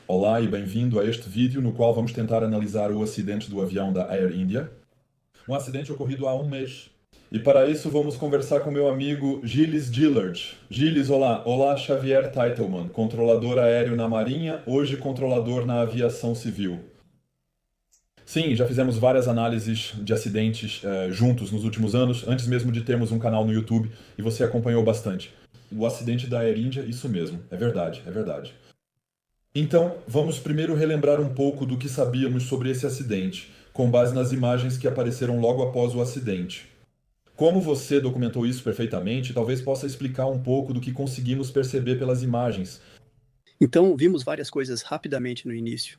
Olá e bem-vindo a este vídeo no qual vamos tentar analisar o acidente do avião da Air India. Um acidente ocorrido há um mês. E para isso vamos conversar com meu amigo Gilles Gillard. Gilles, olá. Olá, Xavier Teitelman, controlador aéreo na Marinha, hoje controlador na aviação civil. Sim, já fizemos várias análises de acidentes juntos nos últimos anos, antes mesmo de termos um canal no YouTube, e você acompanhou bastante. O acidente da Air India, isso mesmo, é verdade, é verdade. Então, vamos primeiro relembrar um pouco do que sabíamos sobre esse acidente, com base nas imagens que apareceram logo após o acidente. Como você documentou isso perfeitamente, talvez possa explicar um pouco do que conseguimos perceber pelas imagens. Então, vimos várias coisas rapidamente no início,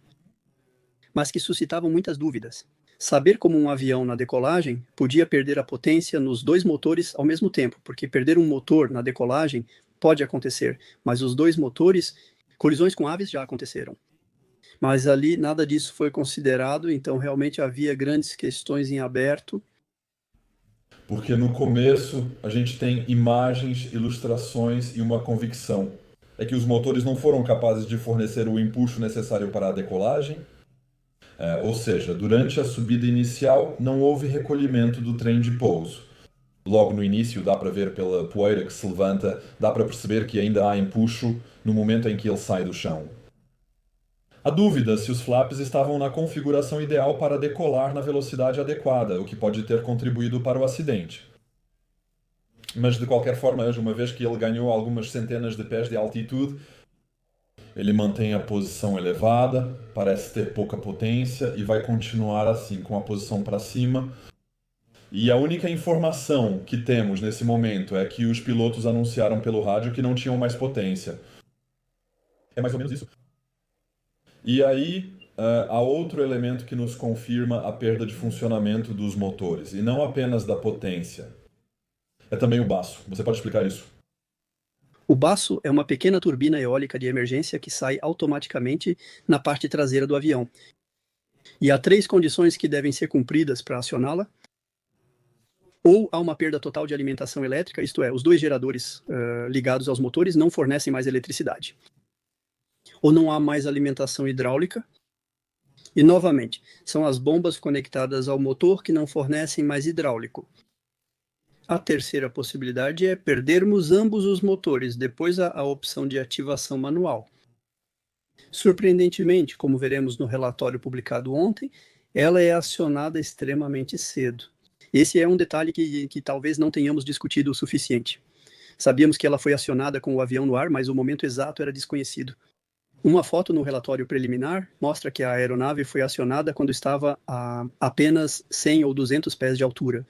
mas que suscitavam muitas dúvidas. Saber como um avião na decolagem podia perder a potência nos dois motores ao mesmo tempo, porque perder um motor na decolagem pode acontecer, mas os dois motores, colisões com aves já aconteceram. Mas ali nada disso foi considerado, então realmente havia grandes questões em aberto. Porque no começo a gente tem imagens, ilustrações e uma convicção. É que os motores não foram capazes de fornecer o impulso necessário para a decolagem. Ou seja, durante a subida inicial não houve recolhimento do trem de pouso. Logo no início, dá para ver pela poeira que se levanta, dá para perceber que ainda há empuxo no momento em que ele sai do chão. A dúvida se os flaps estavam na configuração ideal para decolar na velocidade adequada, o que pode ter contribuído para o acidente. Mas de qualquer forma, uma vez que ele ganhou algumas centenas de pés de altitude, ele mantém a posição elevada, parece ter pouca potência e vai continuar assim, com a posição para cima. E a única informação que temos nesse momento é que os pilotos anunciaram pelo rádio que não tinham mais potência. É mais ou menos isso. E aí, há outro elemento que nos confirma a perda de funcionamento dos motores, e não apenas da potência. É também o baço. Você pode explicar isso? O baço é uma pequena turbina eólica de emergência que sai automaticamente na parte traseira do avião. E há três condições que devem ser cumpridas para acioná-la. Ou há uma perda total de alimentação elétrica, isto é, os dois geradores ligados aos motores não fornecem mais eletricidade. Ou não há mais alimentação hidráulica. E, novamente, são as bombas conectadas ao motor que não fornecem mais hidráulico. A terceira possibilidade é perdermos ambos os motores, depois a opção de ativação manual. Surpreendentemente, como veremos no relatório publicado ontem, ela é acionada extremamente cedo. Esse é um detalhe que talvez não tenhamos discutido o suficiente. Sabíamos que ela foi acionada com o avião no ar, mas o momento exato era desconhecido. Uma foto no relatório preliminar mostra que a aeronave foi acionada quando estava a apenas 100 ou 200 pés de altura.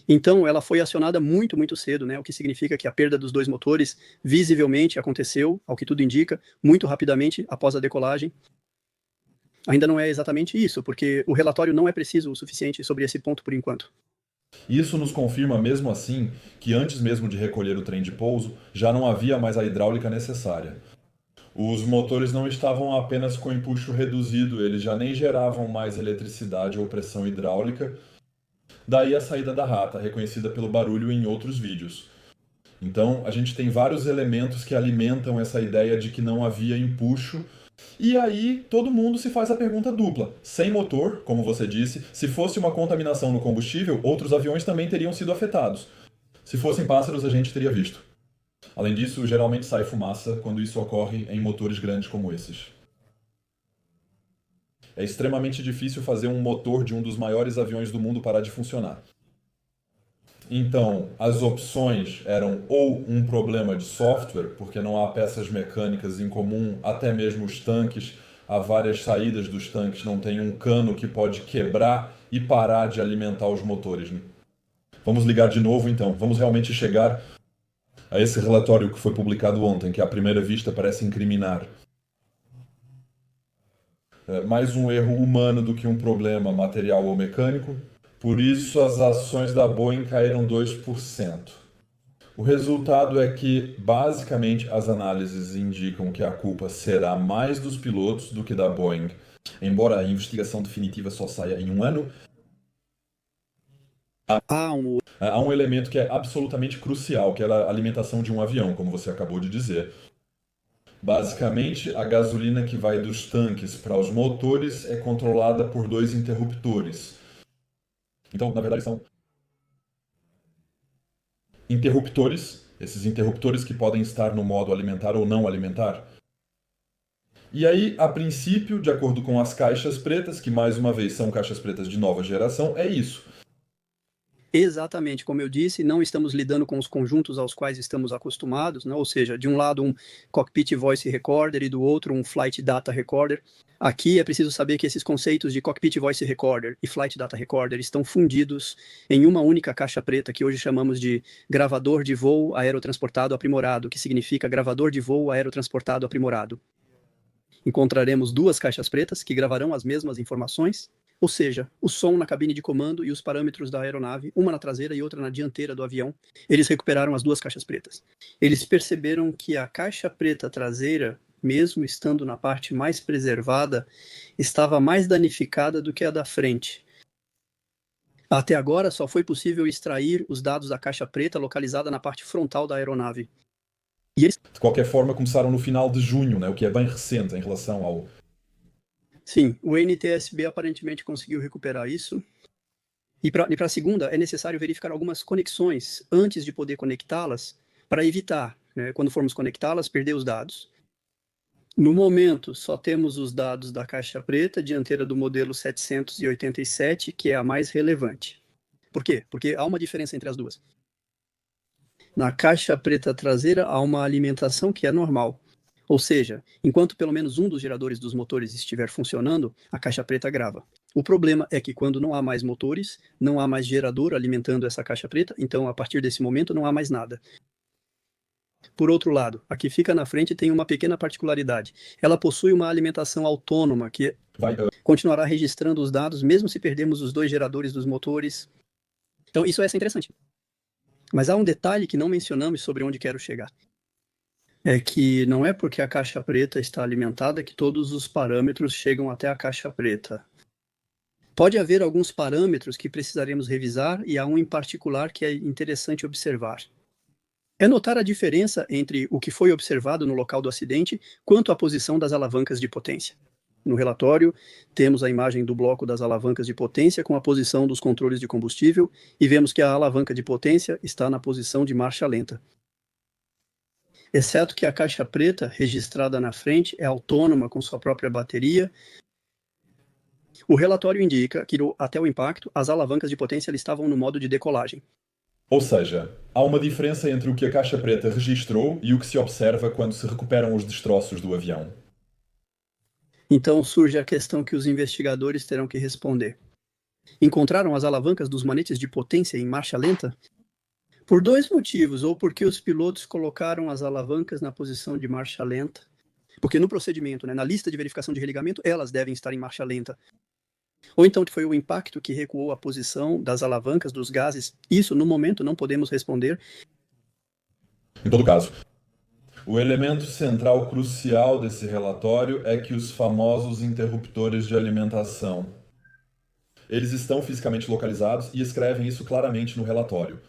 Então, ela foi acionada muito, muito cedo, né? O que significa que a perda dos dois motores visivelmente aconteceu, ao que tudo indica, muito rapidamente após a decolagem. Ainda não é exatamente isso, porque o relatório não é preciso o suficiente sobre esse ponto por enquanto. Isso nos confirma, mesmo assim, que antes mesmo de recolher o trem de pouso, já não havia mais a hidráulica necessária. Os motores não estavam apenas com empuxo reduzido, eles já nem geravam mais eletricidade ou pressão hidráulica. Daí a saída da rata, reconhecida pelo barulho em outros vídeos. Então, a gente tem vários elementos que alimentam essa ideia de que não havia empuxo. E aí, todo mundo se faz a pergunta dupla. Sem motor, como você disse, se fosse uma contaminação no combustível, outros aviões também teriam sido afetados. Se fossem pássaros, a gente teria visto. Além disso, geralmente sai fumaça quando isso ocorre em motores grandes como esses. É extremamente difícil fazer um motor de um dos maiores aviões do mundo parar de funcionar. Então, as opções eram ou um problema de software, porque não há peças mecânicas em comum, até mesmo os tanques, há várias saídas dos tanques, não tem um cano que pode quebrar e parar de alimentar os motores. Né? Vamos ligar de novo então, vamos realmente chegar a esse relatório que foi publicado ontem, que à primeira vista parece incriminar. Mais um erro humano do que um problema material ou mecânico. Por isso, as ações da Boeing caíram 2%. O resultado é que, basicamente, as análises indicam que a culpa será mais dos pilotos do que da Boeing. Embora a investigação definitiva só saia em um ano, Há um, há um elemento que é absolutamente crucial, que é a alimentação de um avião, como você acabou de dizer. Basicamente, a gasolina que vai dos tanques para os motores é controlada por dois interruptores. Então, na verdade, são interruptores, esses interruptores que podem estar no modo alimentar ou não alimentar. E aí, a princípio, de acordo com as caixas pretas, que mais uma vez são caixas pretas de nova geração, é isso. Exatamente, como eu disse, não estamos lidando com os conjuntos aos quais estamos acostumados, né? Ou seja, de um lado um Cockpit Voice Recorder e do outro um Flight Data Recorder. Aqui é preciso saber que esses conceitos de Cockpit Voice Recorder e Flight Data Recorder estão fundidos em uma única caixa preta, que hoje chamamos de gravador de voo aerotransportado aprimorado, que significa gravador de voo aerotransportado aprimorado. Encontraremos duas caixas pretas que gravarão as mesmas informações, ou seja, o som na cabine de comando e os parâmetros da aeronave, uma na traseira e outra na dianteira do avião. Eles recuperaram as duas caixas pretas. Eles perceberam que a caixa preta traseira, mesmo estando na parte mais preservada, estava mais danificada do que a da frente. Até agora, só foi possível extrair os dados da caixa preta localizada na parte frontal da aeronave. E eles... De qualquer forma, começaram no final de junho, né, o que é bem recente em relação ao... Sim, o NTSB aparentemente conseguiu recuperar isso. E para a segunda, é necessário verificar algumas conexões antes de poder conectá-las, para evitar, né, quando formos conectá-las, perder os dados. No momento, só temos os dados da caixa preta dianteira do modelo 787, que é a mais relevante. Por quê? Porque há uma diferença entre as duas. Na caixa preta traseira, há uma alimentação que é normal. Ou seja, enquanto pelo menos um dos geradores dos motores estiver funcionando, a caixa preta grava. O problema é que quando não há mais motores, não há mais gerador alimentando essa caixa preta, então a partir desse momento não há mais nada. Por outro lado, a que fica na frente tem uma pequena particularidade. Ela possui uma alimentação autônoma que continuará registrando os dados mesmo se perdermos os dois geradores dos motores. Então isso é interessante. Mas há um detalhe que não mencionamos sobre onde quero chegar. É que não é porque a caixa preta está alimentada que todos os parâmetros chegam até a caixa preta. Pode haver alguns parâmetros que precisaremos revisar e há um em particular que é interessante observar. É notar a diferença entre o que foi observado no local do acidente quanto à posição das alavancas de potência. No relatório, temos a imagem do bloco das alavancas de potência com a posição dos controles de combustível e vemos que a alavanca de potência está na posição de marcha lenta. Exceto que a caixa preta, registrada na frente, é autônoma com sua própria bateria. O relatório indica que, até o impacto, as alavancas de potência estavam no modo de decolagem. Ou seja, há uma diferença entre o que a caixa preta registrou e o que se observa quando se recuperam os destroços do avião. Então surge a questão que os investigadores terão que responder. Encontraram as alavancas dos manetes de potência em marcha lenta? Por dois motivos, ou porque os pilotos colocaram as alavancas na posição de marcha lenta, porque no procedimento, né, na lista de verificação de religamento, elas devem estar em marcha lenta. Ou então que foi o impacto que recuou a posição das alavancas dos gases. Isso, no momento, não podemos responder. Em todo caso, o elemento central crucial desse relatório é que os famosos interruptores de alimentação, eles estão fisicamente localizados e escrevem isso claramente no relatório.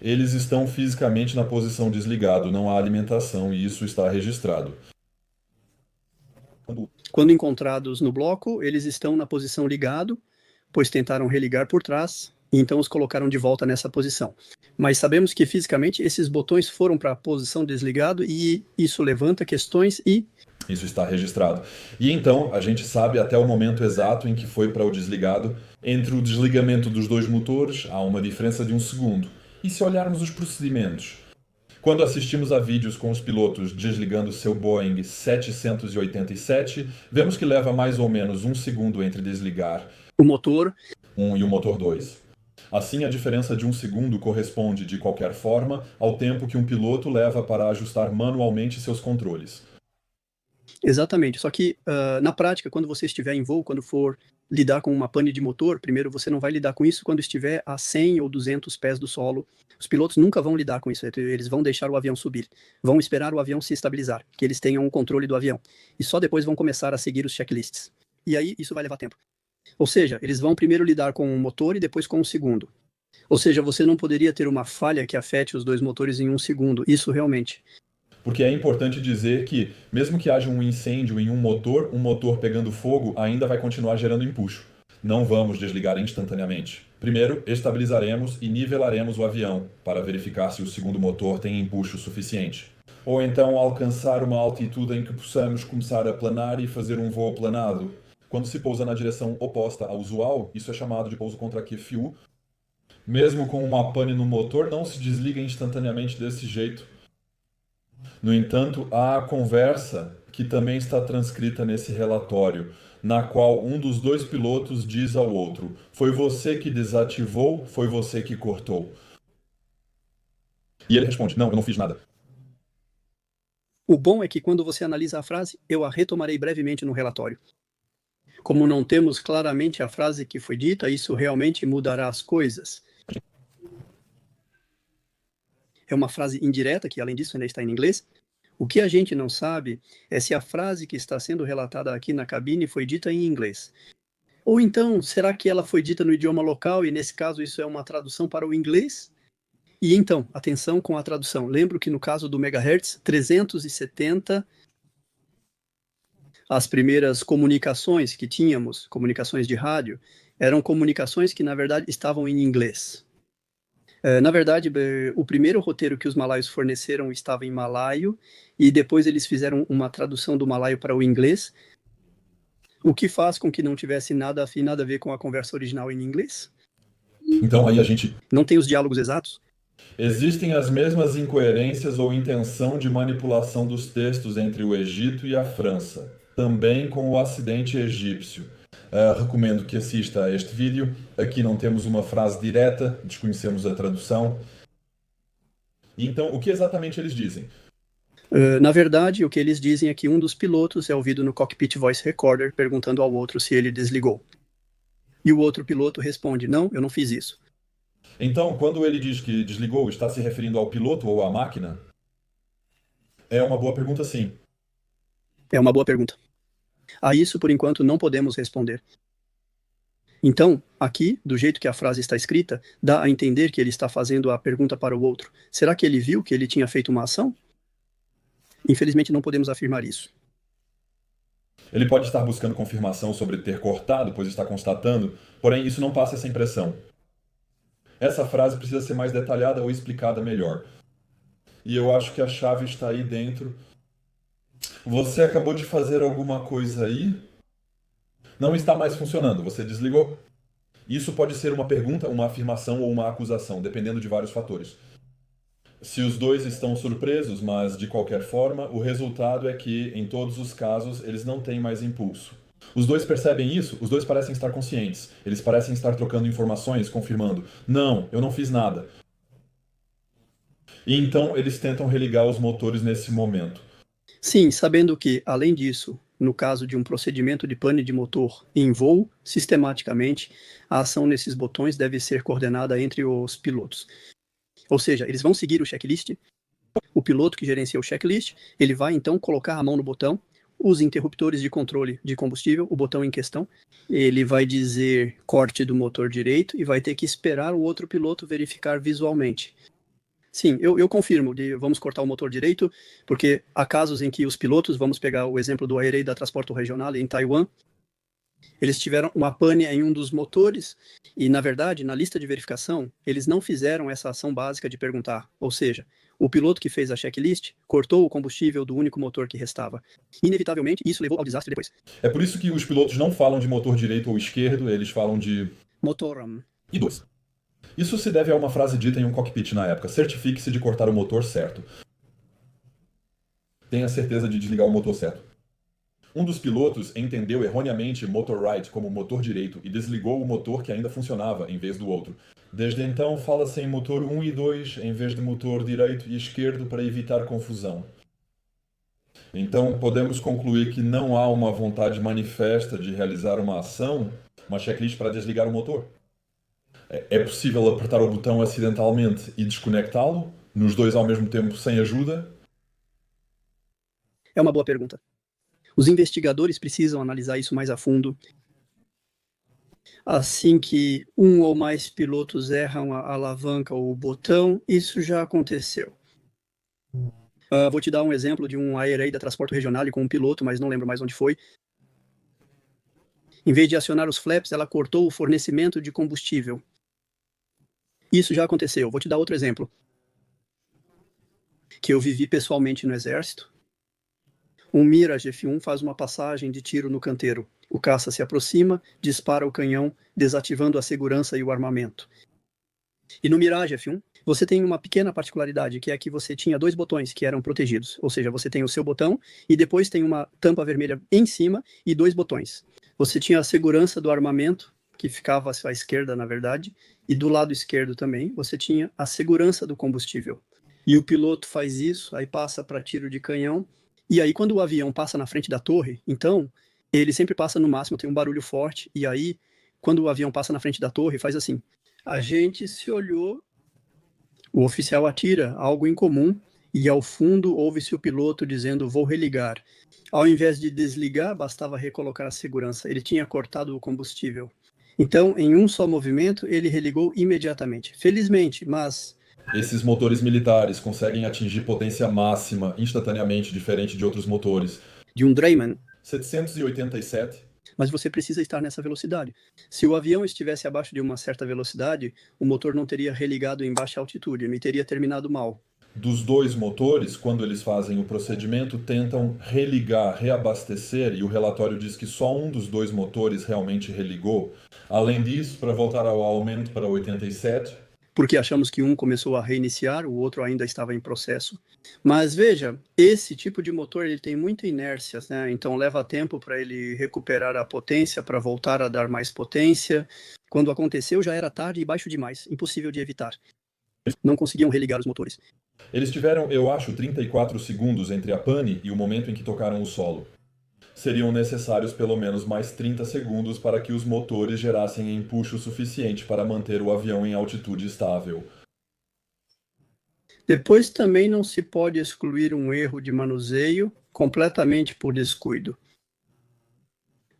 Eles estão fisicamente na posição desligado, não há alimentação, e isso está registrado. Quando encontrados no bloco, eles estão na posição ligado, pois tentaram religar por trás, e então os colocaram de volta nessa posição. Mas sabemos que fisicamente esses botões foram para a posição desligado e isso levanta questões e... Isso está registrado. E então, a gente sabe até o momento exato em que foi para o desligado. Entre o desligamento dos dois motores, há uma diferença de 1 segundo. E se olharmos os procedimentos? Quando assistimos a vídeos com os pilotos desligando seu Boeing 787, vemos que leva mais ou menos 1 segundo entre desligar o motor 1 e o motor 2. Assim, a diferença de 1 segundo corresponde, de qualquer forma, ao tempo que um piloto leva para ajustar manualmente seus controles. Exatamente, só que na prática, quando você estiver em voo, quando for lidar com uma pane de motor, primeiro você não vai lidar com isso quando estiver a 100 ou 200 pés do solo. Os pilotos nunca vão lidar com isso, eles vão deixar o avião subir, vão esperar o avião se estabilizar, que eles tenham um controle do avião, e só depois vão começar a seguir os checklists. E aí isso vai levar tempo. Ou seja, eles vão primeiro lidar com um motor e depois com o segundo. Ou seja, você não poderia ter uma falha que afete os dois motores em 1 segundo, isso realmente. Porque é importante dizer que, mesmo que haja um incêndio em um motor pegando fogo ainda vai continuar gerando empuxo. Não vamos desligar instantaneamente. Primeiro, estabilizaremos e nivelaremos o avião para verificar se o segundo motor tem empuxo suficiente. Ou então alcançar uma altitude em que possamos começar a planar e fazer um voo planado. Quando se pousa na direção oposta ao usual, isso é chamado de pouso contra QFU. Mesmo com uma pane no motor, não se desliga instantaneamente desse jeito. No entanto, há a conversa que também está transcrita nesse relatório, na qual um dos dois pilotos diz ao outro: "Foi você que desativou, foi você que cortou." E ele responde: "Não, eu não fiz nada." O bom é que quando você analisa a frase, eu a retomarei brevemente no relatório. Como não temos claramente a frase que foi dita, isso realmente mudará as coisas. É uma frase indireta, que além disso ainda está em inglês. O que a gente não sabe é se a frase que está sendo relatada aqui na cabine foi dita em inglês. Ou então, será que ela foi dita no idioma local e nesse caso isso é uma tradução para o inglês? E então, atenção com a tradução. Lembro que no caso do megahertz 370, as primeiras comunicações que tínhamos, comunicações de rádio, eram comunicações que na verdade estavam em inglês. Na verdade, o primeiro roteiro que os malaios forneceram estava em malaio, e depois eles fizeram uma tradução do malaio para o inglês, o que faz com que não tivesse nada a ver com a conversa original em inglês. Então aí a gente... Não tem os diálogos exatos? Existem as mesmas incoerências ou intenção de manipulação dos textos entre o Egito e a França, também com o acidente egípcio. Recomendo que assista a este vídeo. Aqui não temos uma frase direta, desconhecemos a tradução. Então, o que exatamente eles dizem? Na verdade, o que eles dizem é que um dos pilotos é ouvido no Cockpit Voice Recorder perguntando ao outro se ele desligou. E o outro piloto responde: não, eu não fiz isso. Então, quando ele diz que desligou, está se referindo ao piloto ou à máquina? É uma boa pergunta, sim. É uma boa pergunta. A isso, por enquanto, não podemos responder. Então, aqui, do jeito que a frase está escrita, dá a entender que ele está fazendo a pergunta para o outro. Será que ele viu que ele tinha feito uma ação? Infelizmente, não podemos afirmar isso. Ele pode estar buscando confirmação sobre ter cortado, pois está constatando, porém isso não passa essa impressão. Essa frase precisa ser mais detalhada ou explicada melhor. E eu acho que a chave está aí dentro. Você acabou de fazer alguma coisa aí? Não está mais funcionando, você desligou? Isso pode ser uma pergunta, uma afirmação ou uma acusação, dependendo de vários fatores. Se os dois estão surpresos, mas de qualquer forma, o resultado é que, em todos os casos, eles não têm mais impulso. Os dois percebem isso, os dois parecem estar conscientes. Eles parecem estar trocando informações, confirmando: não, eu não fiz nada. E então eles tentam religar os motores nesse momento. Sim, sabendo que, além disso, no caso de um procedimento de pane de motor em voo, sistematicamente, a ação nesses botões deve ser coordenada entre os pilotos. Ou seja, eles vão seguir o checklist, o piloto que gerencia o checklist, ele vai então colocar a mão no botão, os interruptores de controle de combustível, o botão em questão, ele vai dizer corte do motor direito e vai ter que esperar o outro piloto verificar visualmente. Sim, eu confirmo, vamos cortar o motor direito, porque há casos em que os pilotos, vamos pegar o exemplo do Airei da Transporto Regional em Taiwan, eles tiveram uma pane em um dos motores e, na verdade, na lista de verificação, eles não fizeram essa ação básica de perguntar, ou seja, o piloto que fez a checklist cortou o combustível do único motor que restava. Inevitavelmente, isso levou ao desastre depois. É por isso que os pilotos não falam de motor direito ou esquerdo, eles falam de... Motorum. E dois. Isso se deve a uma frase dita em um cockpit na época: certifique-se de cortar o motor certo. Tenha certeza de desligar o motor certo. Um dos pilotos entendeu erroneamente motor right como motor direito e desligou o motor que ainda funcionava em vez do outro. Desde então fala-se em motor 1 e 2 em vez de motor direito e esquerdo para evitar confusão. Então podemos concluir que não há uma vontade manifesta de realizar uma ação, uma checklist para desligar o motor. É possível apertar o botão acidentalmente e desconectá-lo, nos dois ao mesmo tempo sem ajuda? É uma boa pergunta. Os investigadores precisam analisar isso mais a fundo. Assim que um ou mais pilotos erram a alavanca ou o botão, isso já aconteceu. Vou te dar um exemplo de um AirAid da Transporto Regional com um piloto, mas não lembro mais onde foi. Em vez de acionar os flaps, ela cortou o fornecimento de combustível. Isso já aconteceu. Vou te dar outro exemplo, que eu vivi pessoalmente no Exército. Um Mirage F1 faz uma passagem de tiro no canteiro. O caça se aproxima, dispara o canhão, desativando a segurança e o armamento. E no Mirage F1, você tem uma pequena particularidade, que é que você tinha 2 botões que eram protegidos. Ou seja, você tem o seu botão e depois tem uma tampa vermelha em cima e 2 botões. Você tinha a segurança do armamento, que ficava à esquerda, na verdade, e do lado esquerdo também você tinha a segurança do combustível. E o piloto faz isso, aí passa para tiro de canhão, e aí quando o avião passa na frente da torre, então, ele sempre passa no máximo, tem um barulho forte, e aí, quando o avião passa na frente da torre, faz assim, a gente se olhou, o oficial atira, algo incomum, e ao fundo ouve-se o piloto dizendo, vou religar. Ao invés de desligar, bastava recolocar a segurança, ele tinha cortado o combustível. Então, em um só movimento, ele religou imediatamente. Felizmente, mas... Esses motores militares conseguem atingir potência máxima instantaneamente, diferente de outros motores. De um Dreyman. 787. Mas você precisa estar nessa velocidade. Se o avião estivesse abaixo de uma certa velocidade, o motor não teria religado em baixa altitude, ele teria terminado mal. Dos 2 motores, quando eles fazem o procedimento, tentam religar, reabastecer, e o relatório diz que só um dos 2 motores realmente religou. Além disso, para voltar ao aumento para 87... Porque achamos que um começou a reiniciar, o outro ainda estava em processo. Mas veja, esse tipo de motor ele tem muita inércia, né? Então leva tempo para ele recuperar a potência, para voltar a dar mais potência. Quando aconteceu já era tarde e baixo demais, impossível de evitar. Não conseguiam religar os motores. Eles tiveram, eu acho, 34 segundos entre a pane e o momento em que tocaram o solo. Seriam necessários pelo menos mais 30 segundos para que os motores gerassem empuxo suficiente para manter o avião em altitude estável. Depois também não se pode excluir um erro de manuseio completamente por descuido.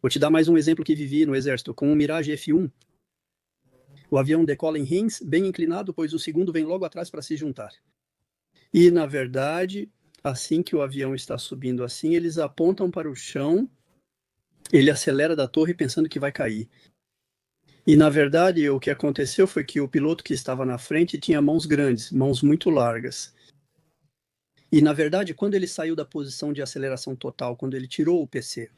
Vou te dar mais um exemplo que vivi no Exército, com um Mirage F1. O avião decola em rins, bem inclinado, pois o segundo vem logo atrás para se juntar. E, na verdade, assim que o avião está subindo assim, eles apontam para o chão, ele acelera da torre pensando que vai cair. E, na verdade, o que aconteceu foi que o piloto que estava na frente tinha mãos grandes, mãos muito largas. E, na verdade, quando ele saiu da posição de aceleração total, quando ele tirou o PC,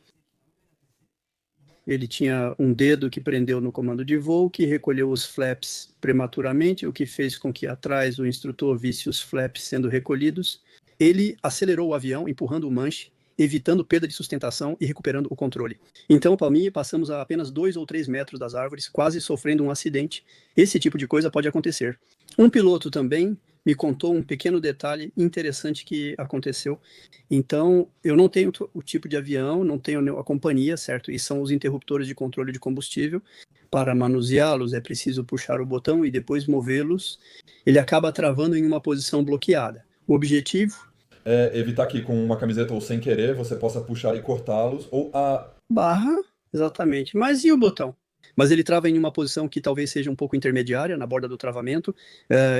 ele tinha um dedo que prendeu no comando de voo, que recolheu os flaps prematuramente, o que fez com que atrás o instrutor visse os flaps sendo recolhidos. Ele acelerou o avião, empurrando o manche, evitando perda de sustentação e recuperando o controle. Então, Palmi, passamos a apenas 2 ou 3 metros das árvores, quase sofrendo um acidente. Esse tipo de coisa pode acontecer. Um piloto também me contou um pequeno detalhe interessante que aconteceu. Então, eu não tenho o tipo de avião, não tenho a companhia, certo? E são os interruptores de controle de combustível. Para manuseá-los é preciso puxar o botão e depois movê-los. Ele acaba travando em uma posição bloqueada. O objetivo é evitar que com uma camiseta ou sem querer você possa puxar e cortá-los, ou a barra, exatamente. Mas e o botão? Mas ele trava em uma posição que talvez seja um pouco intermediária, na borda do travamento,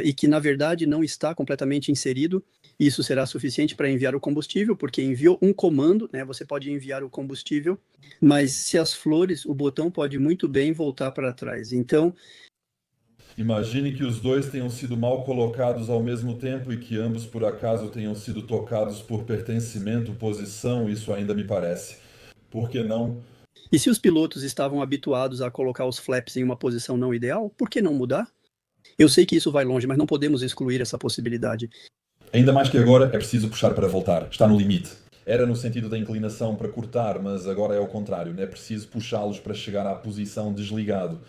e que na verdade não está completamente inserido. Isso será suficiente para enviar o combustível, porque enviou um comando, né? Você pode enviar o combustível, mas se as flores, o botão pode muito bem voltar para trás. Então, imagine que os 2 tenham sido mal colocados ao mesmo tempo e que ambos por acaso tenham sido tocados por pertencimento, posição, isso ainda me parece. Por que não? E se os pilotos estavam habituados a colocar os flaps em uma posição não ideal, por que não mudar? Eu sei que isso vai longe, mas não podemos excluir essa possibilidade. Ainda mais que agora é preciso puxar para voltar, está no limite. Era no sentido da inclinação para cortar, mas agora é o contrário, é preciso puxá-los para chegar à posição desligado.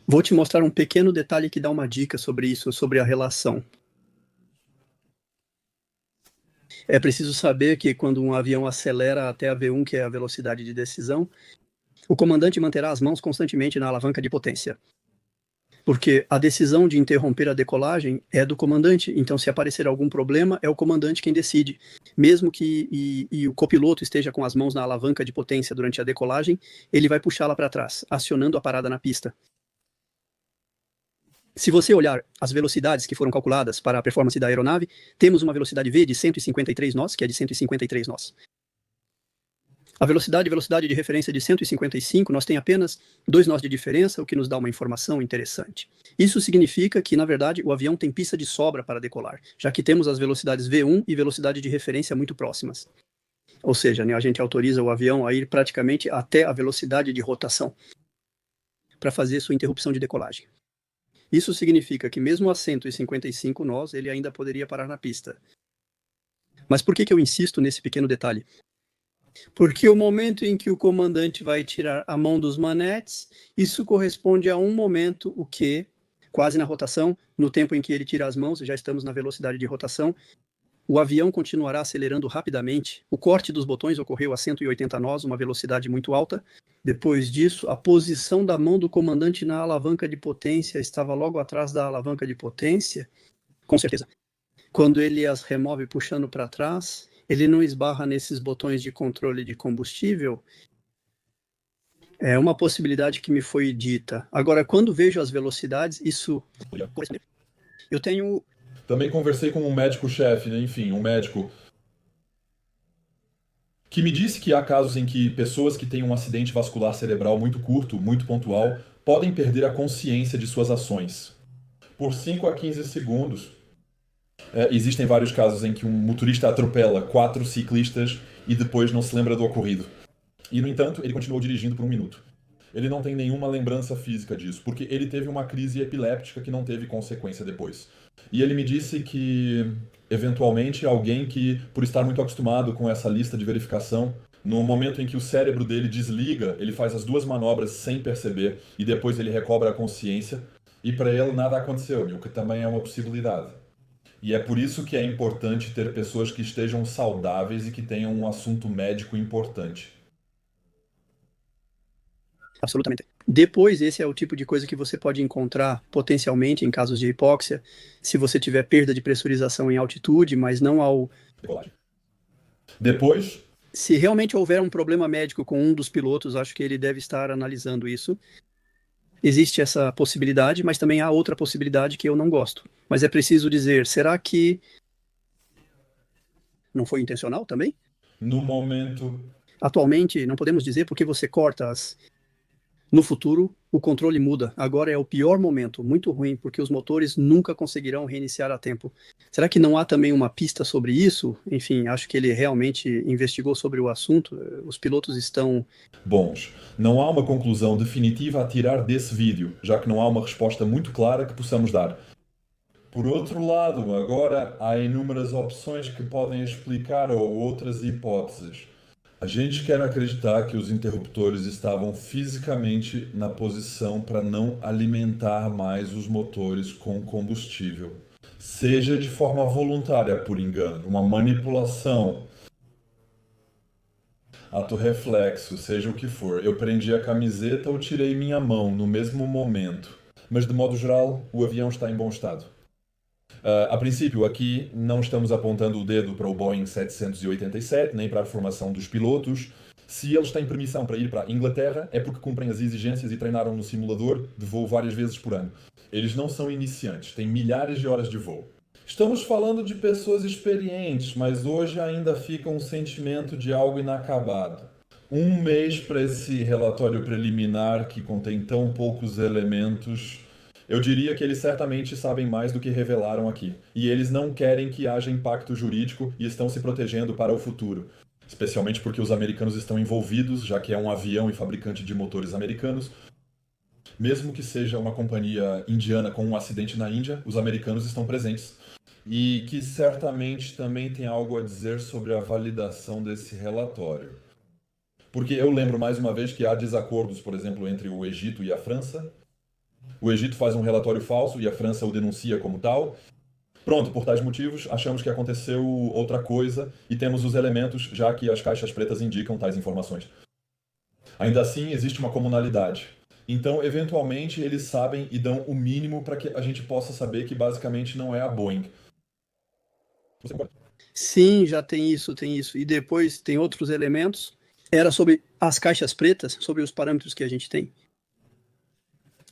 Vou te mostrar um pequeno detalhe que dá uma dica sobre isso, sobre a relação. É preciso saber que quando um avião acelera até a V1, que é a velocidade de decisão, o comandante manterá as mãos constantemente na alavanca de potência. Porque a decisão de interromper a decolagem é do comandante, então se aparecer algum problema, é o comandante quem decide. Mesmo que o copiloto esteja com as mãos na alavanca de potência durante a decolagem, ele vai puxá-la para trás, acionando a parada na pista. Se você olhar as velocidades que foram calculadas para a performance da aeronave, temos uma velocidade V de 153 nós, que é de 153 nós. A velocidade de referência de 155, nós tem apenas 2 nós de diferença, o que nos dá uma informação interessante. Isso significa que, na verdade, o avião tem pista de sobra para decolar, já que temos as velocidades V1 e velocidade de referência muito próximas. Ou seja, né, a gente autoriza o avião a ir praticamente até a velocidade de rotação para fazer sua interrupção de decolagem. Isso significa que mesmo a 155 nós, ele ainda poderia parar na pista. Mas por que eu insisto nesse pequeno detalhe? Porque o momento em que o comandante vai tirar a mão dos manetes, isso corresponde a um momento, o que, quase na rotação, no tempo em que ele tira as mãos, já estamos na velocidade de rotação, o avião continuará acelerando rapidamente. O corte dos botões ocorreu a 180 nós, uma velocidade muito alta. Depois disso, a posição da mão do comandante na alavanca de potência estava logo atrás da alavanca de potência, com certeza. Quando ele as remove puxando para trás, ele não esbarra nesses botões de controle de combustível. É uma possibilidade que me foi dita. Agora, quando vejo as velocidades, isso... Eu tenho... Também conversei com um médico-chefe, né? Enfim, um médico que me disse que há casos em que pessoas que têm um acidente vascular cerebral muito curto, muito pontual, podem perder a consciência de suas ações. Por 5 a 15 segundos. Existem vários casos em que um motorista atropela 4 ciclistas e depois não se lembra do ocorrido. E, no entanto, ele continuou dirigindo por 1 minuto. Ele não tem nenhuma lembrança física disso, porque ele teve uma crise epiléptica que não teve consequência depois. E ele me disse que, eventualmente, alguém que, por estar muito acostumado com essa lista de verificação, no momento em que o cérebro dele desliga, ele faz as 2 manobras sem perceber e depois ele recobra a consciência e para ele nada aconteceu, o que também é uma possibilidade. E é por isso que é importante ter pessoas que estejam saudáveis e que tenham um assunto médico importante. Absolutamente. Depois, esse é o tipo de coisa que você pode encontrar potencialmente em casos de hipóxia, se você tiver perda de pressurização em altitude, mas não ao... Depois... Se realmente houver um problema médico com um dos pilotos, acho que ele deve estar analisando isso. Existe essa possibilidade, mas também há outra possibilidade que eu não gosto. Mas é preciso dizer, será que não foi intencional também? No momento... Atualmente, não podemos dizer porque você corta as... No futuro, o controle muda. Agora é o pior momento, muito ruim, porque os motores nunca conseguirão reiniciar a tempo. Será que não há também uma pista sobre isso? Enfim, acho que ele realmente investigou sobre o assunto. Os pilotos estão... Bons, não há uma conclusão definitiva a tirar desse vídeo, já que não há uma resposta muito clara que possamos dar. Por outro lado, agora há inúmeras opções que podem explicar ou outras hipóteses. A gente quer acreditar que os interruptores estavam fisicamente na posição para não alimentar mais os motores com combustível. Seja de forma voluntária, por engano, uma manipulação, ato reflexo, seja o que for. Eu prendi a camiseta ou tirei minha mão no mesmo momento. Mas, de modo geral, o avião está em bom estado. A princípio, aqui não estamos apontando o dedo para o Boeing 787, nem para a formação dos pilotos. Se eles têm permissão para ir para a Inglaterra, é porque cumprem as exigências e treinaram no simulador de voo várias vezes por ano. Eles não são iniciantes, têm milhares de horas de voo. Estamos falando de pessoas experientes, mas hoje ainda fica um sentimento de algo inacabado. 1 mês para esse relatório preliminar que contém tão poucos elementos... Eu diria que eles certamente sabem mais do que revelaram aqui. E eles não querem que haja impacto jurídico e estão se protegendo para o futuro. Especialmente porque os americanos estão envolvidos, já que é um avião e fabricante de motores americanos. Mesmo que seja uma companhia indiana com um acidente na Índia, os americanos estão presentes. E que certamente também tem algo a dizer sobre a validação desse relatório. Porque eu lembro mais uma vez que há desacordos, por exemplo, entre o Egito e a França. O Egito faz um relatório falso e a França o denuncia como tal. Pronto, por tais motivos, achamos que aconteceu outra coisa e temos os elementos, já que as caixas pretas indicam tais informações. Ainda assim, existe uma comunalidade. Então, eventualmente, eles sabem e dão o mínimo para que a gente possa saber que basicamente não é a Boeing. Sim, já tem isso, tem isso. E depois tem outros elementos. Era sobre as caixas pretas, sobre os parâmetros que a gente tem.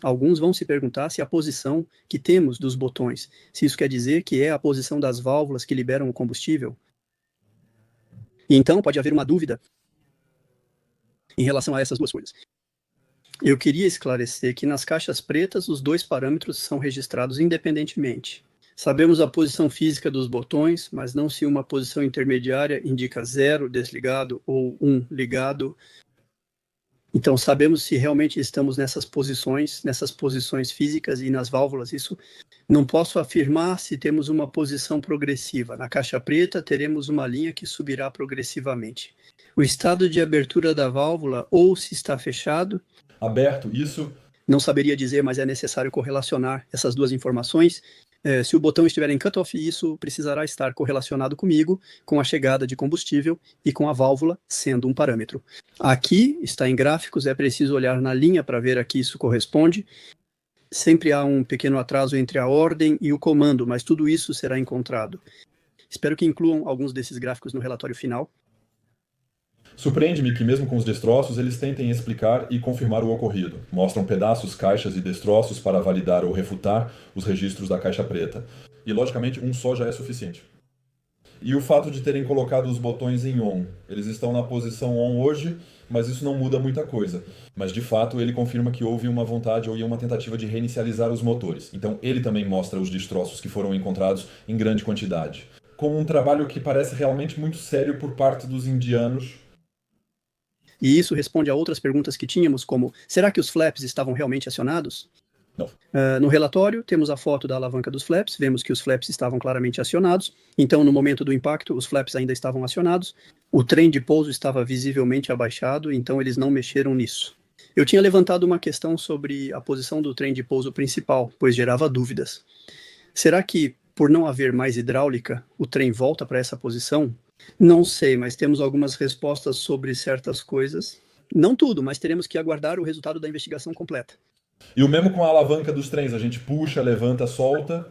Alguns vão se perguntar se a posição que temos dos botões, se isso quer dizer que é a posição das válvulas que liberam o combustível. E então pode haver uma dúvida em relação a essas duas coisas. Eu queria esclarecer que nas caixas pretas os dois parâmetros são registrados independentemente. Sabemos a posição física dos botões, mas não se uma posição intermediária indica 0 desligado ou 1 ligado. Então sabemos se realmente estamos nessas posições físicas e nas válvulas. Isso não posso afirmar se temos uma posição progressiva. Na caixa preta teremos uma linha que subirá progressivamente. O estado de abertura da válvula ou se está fechado. Aberto, isso. Não saberia dizer, mas é necessário correlacionar essas duas informações. Se o botão estiver em cutoff, isso precisará estar correlacionado comigo, com a chegada de combustível e com a válvula sendo um parâmetro. Aqui está em gráficos, é preciso olhar na linha para ver a que isso corresponde. Sempre há um pequeno atraso entre a ordem e o comando, mas tudo isso será encontrado. Espero que incluam alguns desses gráficos no relatório final. Surpreende-me que, mesmo com os destroços, eles tentem explicar e confirmar o ocorrido. Mostram pedaços, caixas e destroços para validar ou refutar os registros da caixa preta. E, logicamente, um só já é suficiente. E o fato de terem colocado os botões em on. Eles estão na posição on hoje, mas isso não muda muita coisa. Mas, de fato, ele confirma que houve uma vontade ou uma tentativa de reinicializar os motores. Então, ele também mostra os destroços que foram encontrados em grande quantidade. Com um trabalho que parece realmente muito sério por parte dos indianos. E isso responde a outras perguntas que tínhamos, como, será que os flaps estavam realmente acionados? Não. No relatório, temos a foto da alavanca dos flaps, vemos que os flaps estavam claramente acionados, então no momento do impacto, os flaps ainda estavam acionados, o trem de pouso estava visivelmente abaixado, então eles não mexeram nisso. Eu tinha levantado uma questão sobre a posição do trem de pouso principal, pois gerava dúvidas. Será que, por não haver mais hidráulica, o trem volta para essa posição? Não sei, mas temos algumas respostas sobre certas coisas. Não tudo, mas teremos que aguardar o resultado da investigação completa. E o mesmo com a alavanca dos trens, a gente puxa, levanta, solta.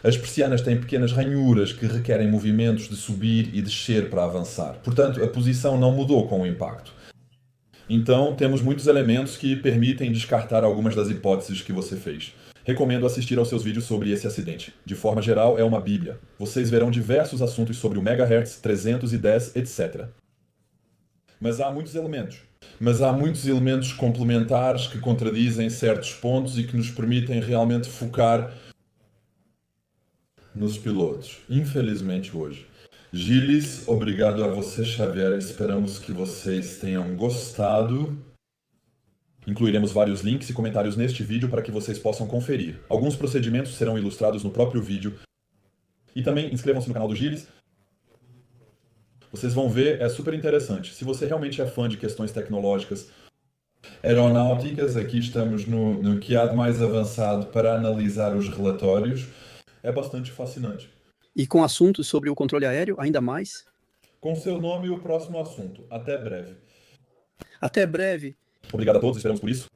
As persianas têm pequenas ranhuras que requerem movimentos de subir e descer para avançar. Portanto, a posição não mudou com o impacto. Então, temos muitos elementos que permitem descartar algumas das hipóteses que você fez. Recomendo assistir aos seus vídeos sobre esse acidente. De forma geral, é uma bíblia. Vocês verão diversos assuntos sobre o megahertz, 310, etc. Mas há muitos elementos complementares que contradizem certos pontos e que nos permitem realmente focar nos pilotos. Infelizmente hoje. Gilles, obrigado a você, Xavier. Esperamos que vocês tenham gostado. Incluiremos vários links e comentários neste vídeo para que vocês possam conferir. Alguns procedimentos serão ilustrados no próprio vídeo. E também inscrevam-se no canal do Gilles. Vocês vão ver, é super interessante. Se você realmente é fã de questões tecnológicas aeronáuticas, aqui estamos no que há de mais avançado para analisar os relatórios. É bastante fascinante. E com assuntos sobre o controle aéreo, ainda mais. Com seu nome e o próximo assunto. Até breve. Até breve. Obrigado a todos, esperamos por isso.